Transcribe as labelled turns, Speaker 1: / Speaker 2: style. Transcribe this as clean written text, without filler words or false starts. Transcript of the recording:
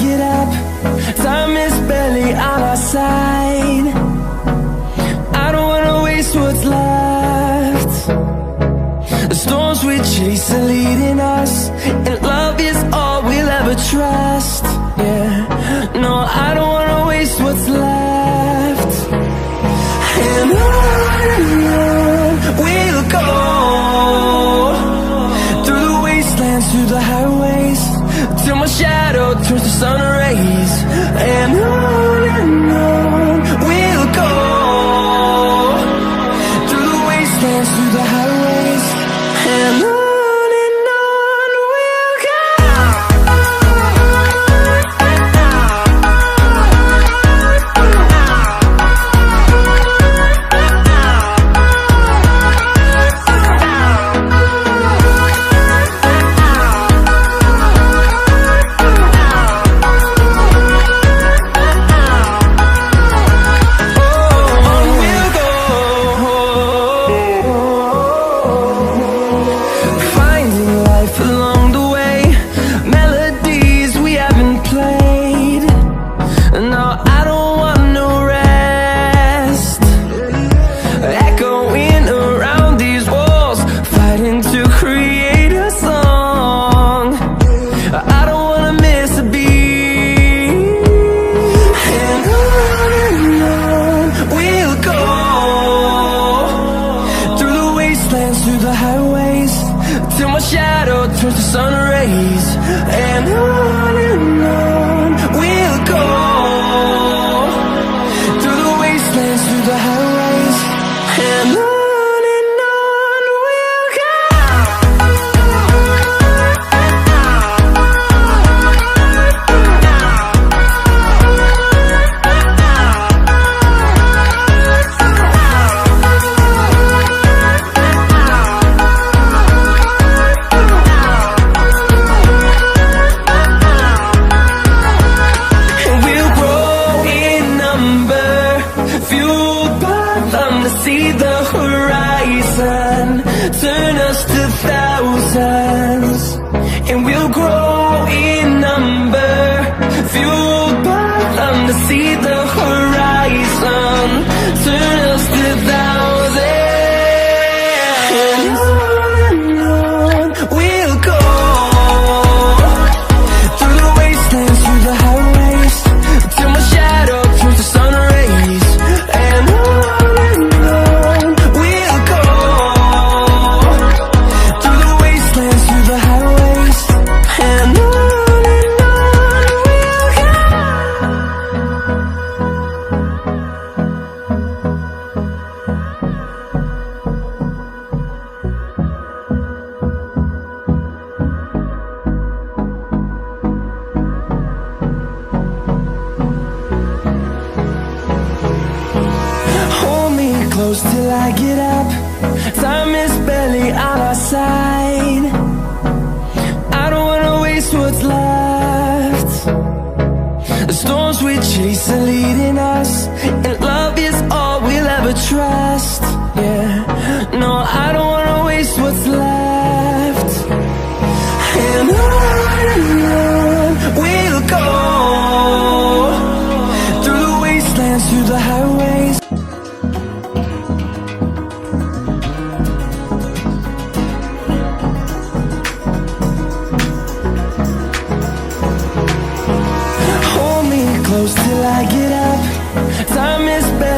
Speaker 1: get up. Time is barely on our side. I don't wanna waste what's left. The storms we chase are leading us, and love is all we'll ever trust. Yeah, no, I don't wanna waste what's left. And on we'll go, through the wastelands, through the highways, till my shadow turns to sun rays. And on we'll go, through the wastelands, through the highways, and on we'll go. Through the highways, till my shadow turns to sun rays. And on we'll go, through the wastelands, through the highways, and on we'll go. See the horizon, turn us to thousands, and we'll grow in number, fueled by them. To see the horizon, turn us to thousands, and on we'll go, through the wastelands, through the highways, till my shadow turns to sun rays. And close till I get up. Time is barely on our side. I don't wanna waste what's left. The storms we chase are leading us, and love is all we'll ever trust. Yeah, no, I don't wanna waste what's left. And on we'll go, through the wastelands, through the highways. Close till I get up. Time is better.